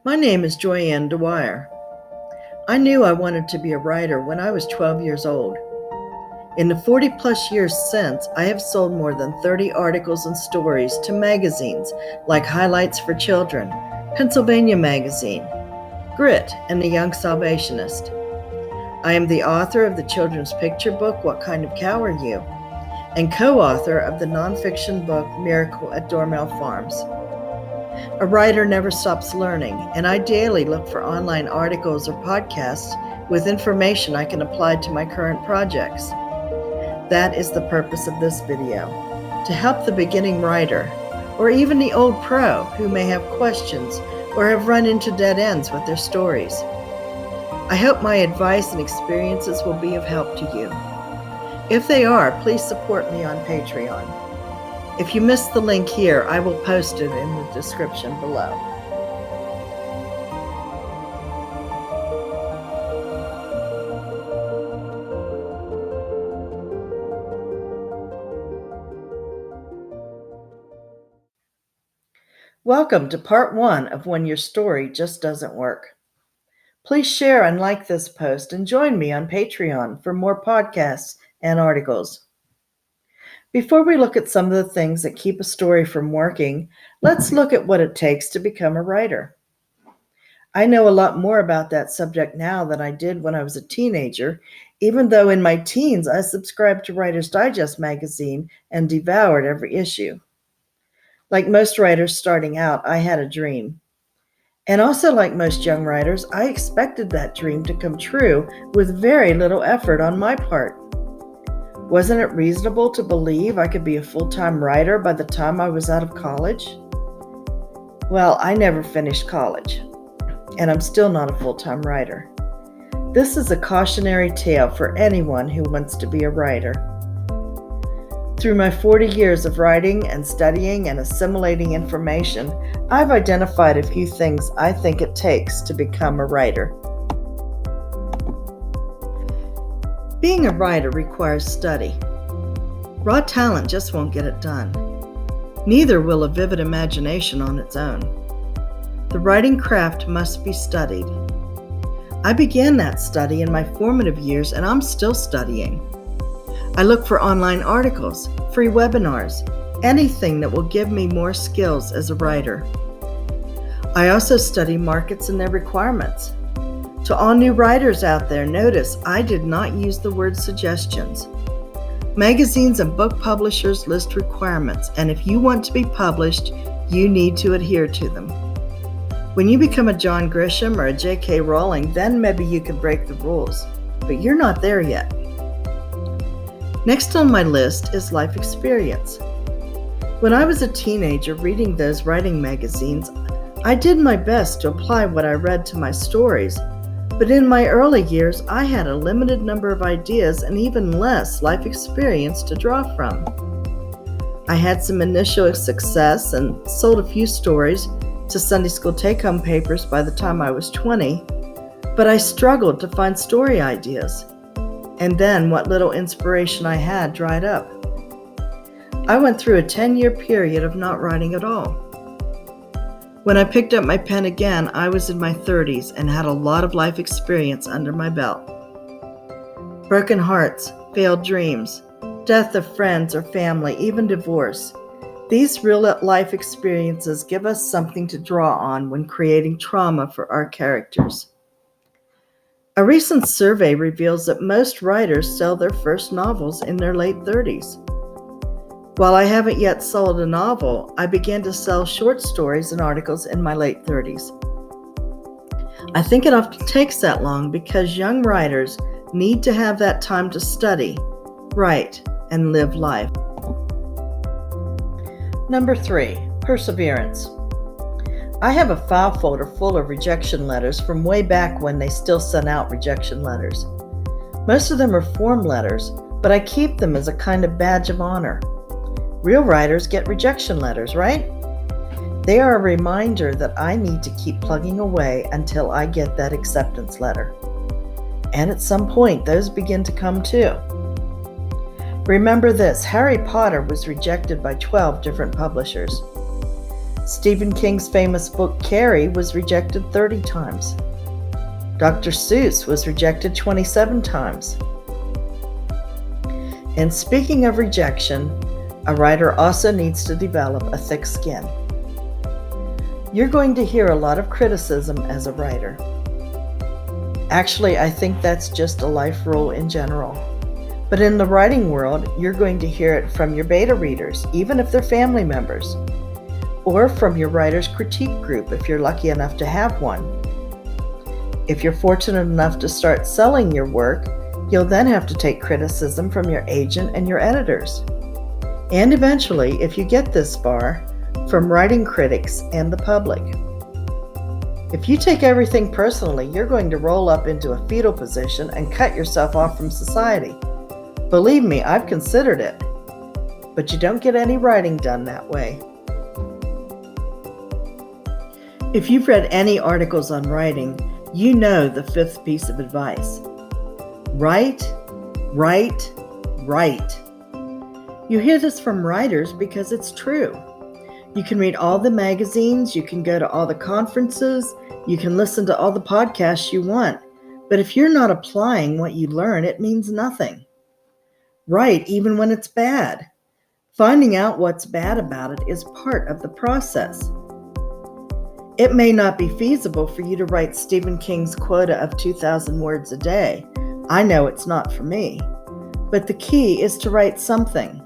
My name is Joyanne Dwyer. I knew I wanted to be a writer when I was 12 years old. In the 40 plus years since, I have sold more than 30 articles and stories to magazines like Highlights for Children, Pennsylvania Magazine, Grit, and The Young Salvationist. I am the author of the children's picture book, What Kind of Cow Are You?, and co-author of the nonfiction book, Miracle at Dormel Farms. A writer never stops learning, and I daily look for online articles or podcasts with information I can apply to my current projects. That is the purpose of this video, to help the beginning writer, or even the old pro who may have questions or have run into dead ends with their stories. I hope my advice and experiences will be of help to you. If they are, please support me on Patreon. If you missed the link here, I will post it in the description below. Welcome to part 1 of When Your Story Just Doesn't Work. Please share and like this post and join me on Patreon for more podcasts and articles. Before we look at some of the things that keep a story from working, let's look at what it takes to become a writer. I know a lot more about that subject now than I did when I was a teenager, even though in my teens I subscribed to Writer's Digest magazine and devoured every issue. Like most writers starting out, I had a dream. And also like most young writers, I expected that dream to come true with very little effort on my part. Wasn't it reasonable to believe I could be a full-time writer by the time I was out of college? Well, I never finished college, and I'm still not a full-time writer. This is a cautionary tale for anyone who wants to be a writer. Through my 40 years of writing and studying and assimilating information, I've identified a few things I think it takes to become a writer. Being a writer requires study. Raw talent just won't get it done. Neither will a vivid imagination on its own. The writing craft must be studied. I began that study in my formative years, and I'm still studying. I look for online articles, free webinars, anything that will give me more skills as a writer. I also study markets and their requirements. To all new writers out there, notice I did not use the word suggestions. Magazines and book publishers list requirements, and if you want to be published, you need to adhere to them. When you become a John Grisham or a J.K. Rowling, then maybe you can break the rules, but you're not there yet. Next on my list is life experience. When I was a teenager reading those writing magazines, I did my best to apply what I read to my stories. But in my early years, I had a limited number of ideas and even less life experience to draw from. I had some initial success and sold a few stories to Sunday school take-home papers by the time I was 20, but I struggled to find story ideas. And then what little inspiration I had dried up. I went through a 10-year period of not writing at all. When I picked up my pen again, I was in my 30s and had a lot of life experience under my belt. Broken hearts, failed dreams, death of friends or family, even divorce. These real-life experiences give us something to draw on when creating trauma for our characters. A recent survey reveals that most writers sell their first novels in their late 30s. While I haven't yet sold a novel, I began to sell short stories and articles in my late 30s. I think it often takes that long because young writers need to have that time to study, write, and live life. Number 3, perseverance. I have a file folder full of rejection letters from way back when they still sent out rejection letters. Most of them are form letters, but I keep them as a kind of badge of honor. Real writers get rejection letters, right? They are a reminder that I need to keep plugging away until I get that acceptance letter. And at some point, those begin to come too. Remember this, Harry Potter was rejected by 12 different publishers. Stephen King's famous book Carrie was rejected 30 times. Dr. Seuss was rejected 27 times. And speaking of rejection, a writer also needs to develop a thick skin. You're going to hear a lot of criticism as a writer. Actually, I think that's just a life rule in general. But in the writing world, you're going to hear it from your beta readers, even if they're family members, or from your writer's critique group if you're lucky enough to have one. If you're fortunate enough to start selling your work, you'll then have to take criticism from your agent and your editors. And eventually, if you get this far, from writing critics and the public. If you take everything personally, you're going to roll up into a fetal position and cut yourself off from society. Believe me, I've considered it. But you don't get any writing done that way. If you've read any articles on writing, you know the fifth piece of advice. Write, write, write. You hear this from writers because it's true. You can read all the magazines, you can go to all the conferences, you can listen to all the podcasts you want, but if you're not applying what you learn, it means nothing. Write even when it's bad. Finding out what's bad about it is part of the process. It may not be feasible for you to write Stephen King's quota of 2,000 words a day. I know it's not for me, but the key is to write something.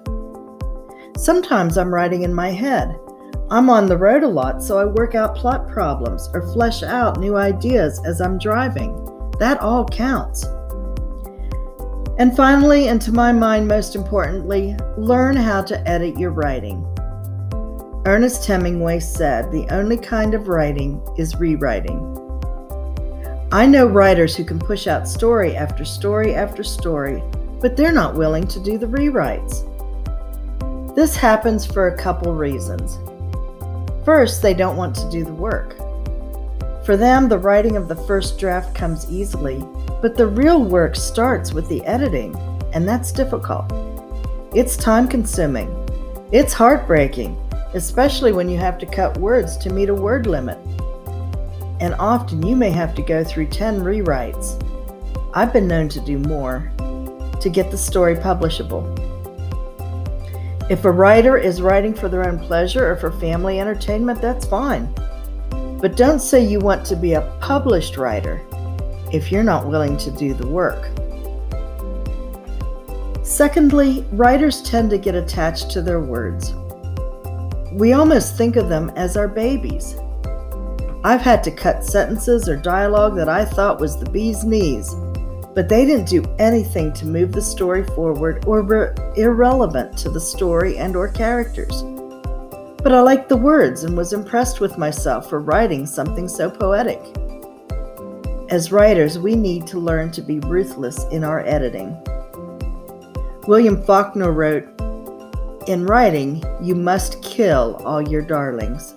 Sometimes I'm writing in my head. I'm on the road a lot, so I work out plot problems or flesh out new ideas as I'm driving. That all counts. And finally, and to my mind most importantly, learn how to edit your writing. Ernest Hemingway said, "The only kind of writing is rewriting." I know writers who can push out story after story after story, but they're not willing to do the rewrites. This happens for a couple reasons. First, they don't want to do the work. For them, the writing of the first draft comes easily, but the real work starts with the editing, and that's difficult. It's time-consuming. It's heartbreaking, especially when you have to cut words to meet a word limit. And often you may have to go through 10 rewrites. I've been known to do more to get the story publishable. If a writer is writing for their own pleasure or for family entertainment, that's fine. But don't say you want to be a published writer if you're not willing to do the work. Secondly, writers tend to get attached to their words. We almost think of them as our babies. I've had to cut sentences or dialogue that I thought was the bee's knees, but they didn't do anything to move the story forward or were irrelevant to the story and or characters. But I liked the words and was impressed with myself for writing something so poetic. As writers, we need to learn to be ruthless in our editing. William Faulkner wrote, "In writing, you must kill all your darlings."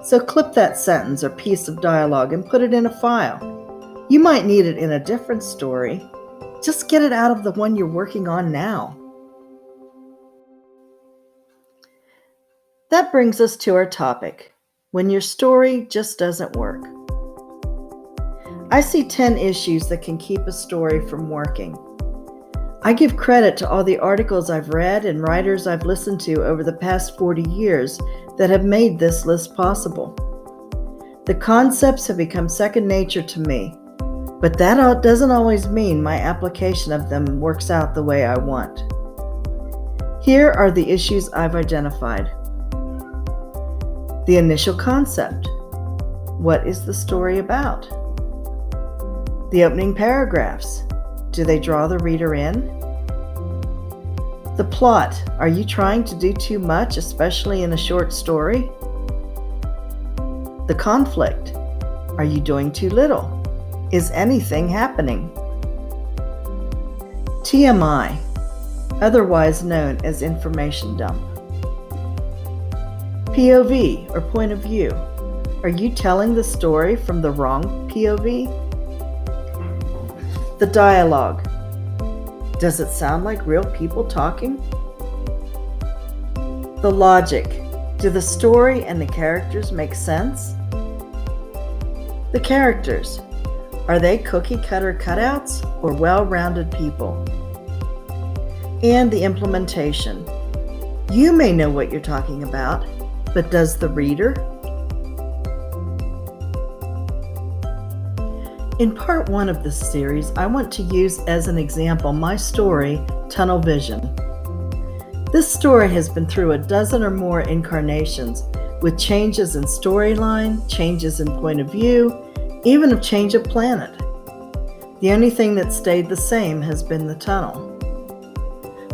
So clip that sentence or piece of dialogue and put it in a file. You might need it in a different story. Just get it out of the one you're working on now. That brings us to our topic, when your story just doesn't work. I see 10 issues that can keep a story from working. I give credit to all the articles I've read and writers I've listened to over the past 40 years that have made this list possible. The concepts have become second nature to me, but that doesn't always mean my application of them works out the way I want. Here are the issues I've identified. The initial concept. What is the story about? The opening paragraphs. Do they draw the reader in? The plot. Are you trying to do too much, especially in a short story? The conflict. Are you doing too little? Is anything happening? TMI, otherwise known as information dump. POV, or point of view. Are you telling the story from the wrong POV? The dialogue. Does it sound like real people talking? The logic. Do the story and the characters make sense? The characters, are they cookie-cutter cutouts or well-rounded people? And the implementation. You may know what you're talking about, but does the reader? In part 1 of this series, I want to use as an example my story, Tunnel Vision. This story has been through a dozen or more incarnations, with changes in storyline, changes in point of view, even a change of planet. The only thing that stayed the same has been the tunnel.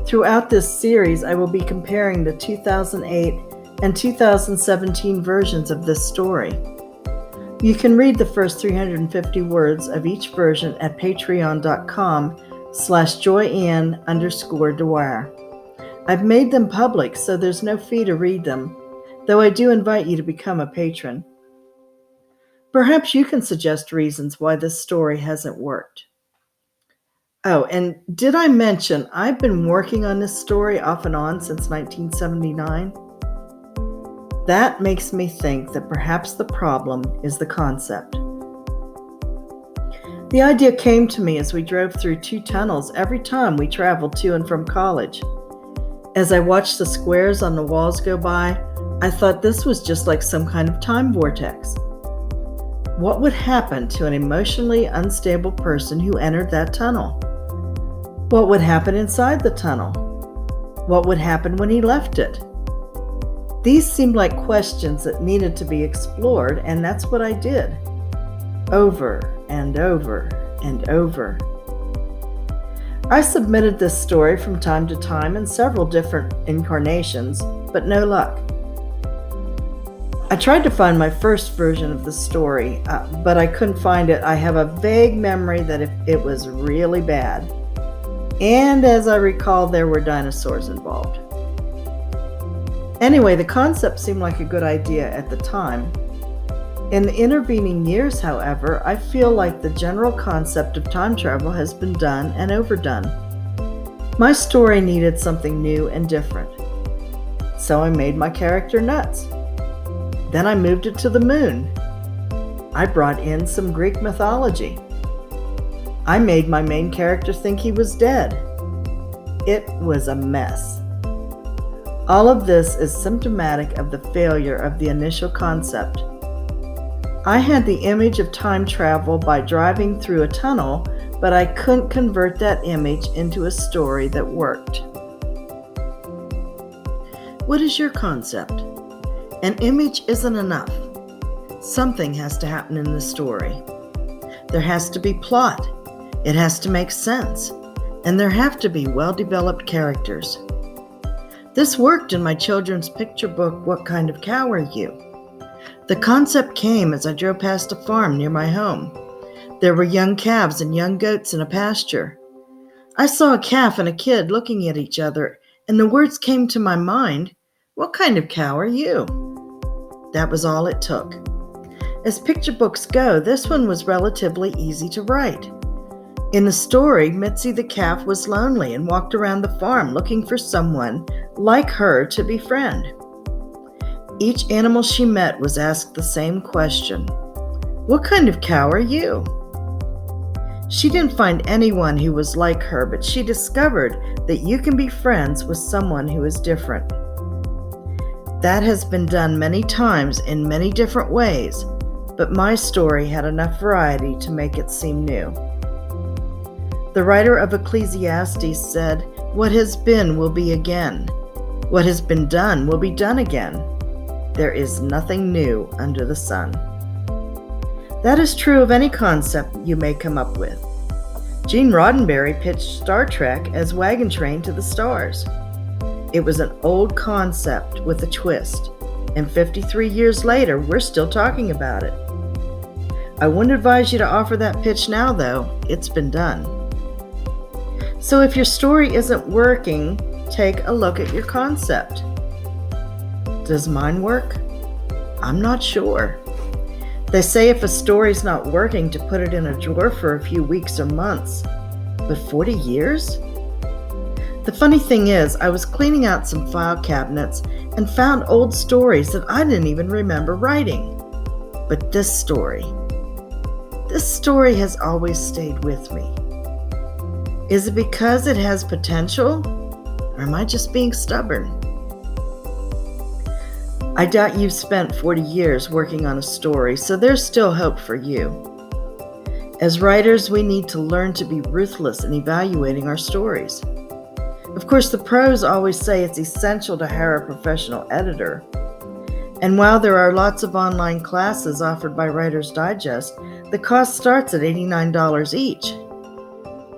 Throughout this series, I will be comparing the 2008 and 2017 versions of this story. You can read the first 350 words of each version at patreon.com/joyanne_Dwyer. I've made them public, so there's no fee to read them, though I do invite you to become a patron. Perhaps you can suggest reasons why this story hasn't worked. Oh, and did I mention I've been working on this story off and on since 1979? That makes me think that perhaps the problem is the concept. The idea came to me as we drove through 2 tunnels every time we traveled to and from college. As I watched the squares on the walls go by, I thought this was just like some kind of time vortex. What would happen to an emotionally unstable person who entered that tunnel? What would happen inside the tunnel? What would happen when he left it? These seemed like questions that needed to be explored, and that's what I did. Over and over and over. I submitted this story from time to time in several different incarnations, but no luck. I tried to find my first version of the story, but I couldn't find it. I have a vague memory that it was really bad. And as I recall, there were dinosaurs involved. Anyway, the concept seemed like a good idea at the time. In the intervening years, however, I feel like the general concept of time travel has been done and overdone. My story needed something new and different. So I made my character nuts. Then I moved it to the moon. I brought in some Greek mythology. I made my main character think he was dead. It was a mess. All of this is symptomatic of the failure of the initial concept. I had the image of time travel by driving through a tunnel, but I couldn't convert that image into a story that worked. What is your concept? An image isn't enough. Something has to happen in the story. There has to be plot. It has to make sense. And there have to be well-developed characters. This worked in my children's picture book, What Kind of Cow Are You? The concept came as I drove past a farm near my home. There were young calves and young goats in a pasture. I saw a calf and a kid looking at each other, and the words came to my mind, "What kind of cow are you?" That was all it took. As picture books go, this one was relatively easy to write. In the story, Mitzi the calf was lonely and walked around the farm looking for someone like her to befriend. Each animal she met was asked the same question, "What kind of cow are you?" She didn't find anyone who was like her, but she discovered that you can be friends with someone who is different. That has been done many times in many different ways, but my story had enough variety to make it seem new. The writer of Ecclesiastes said, "What has been will be again. What has been done will be done again. There is nothing new under the sun." That is true of any concept you may come up with. Gene Roddenberry pitched Star Trek as Wagon Train to the Stars. It was an old concept with a twist, and 53 years later, we're still talking about it. I wouldn't advise you to offer that pitch now, though. It's been done. So if your story isn't working, take a look at your concept. Does mine work? I'm not sure. They say if a story's not working, to put it in a drawer for a few weeks or months. But 40 years? The funny thing is, I was cleaning out some file cabinets and found old stories that I didn't even remember writing. But this story has always stayed with me. Is it because it has potential, or am I just being stubborn? I doubt you've spent 40 years working on a story, so there's still hope for you. As writers, we need to learn to be ruthless in evaluating our stories. Of course, the pros always say it's essential to hire a professional editor. And while there are lots of online classes offered by Writer's Digest, the cost starts at $89 each.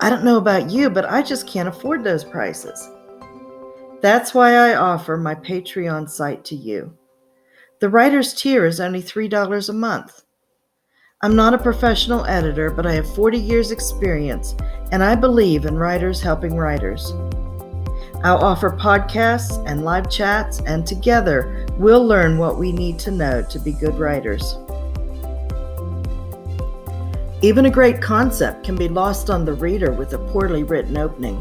I don't know about you, but I just can't afford those prices. That's why I offer my Patreon site to you. The writer's tier is only $3 a month. I'm not a professional editor, but I have 40 years experience, and I believe in writers helping writers. I'll offer podcasts and live chats, and together we'll learn what we need to know to be good writers. Even a great concept can be lost on the reader with a poorly written opening.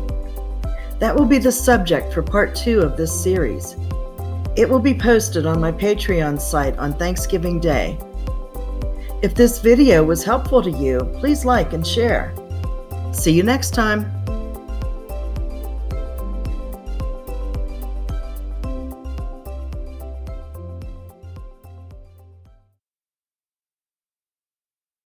That will be the subject for part 2 of this series. It will be posted on my Patreon site on Thanksgiving Day. If this video was helpful to you, please like and share. See you next time.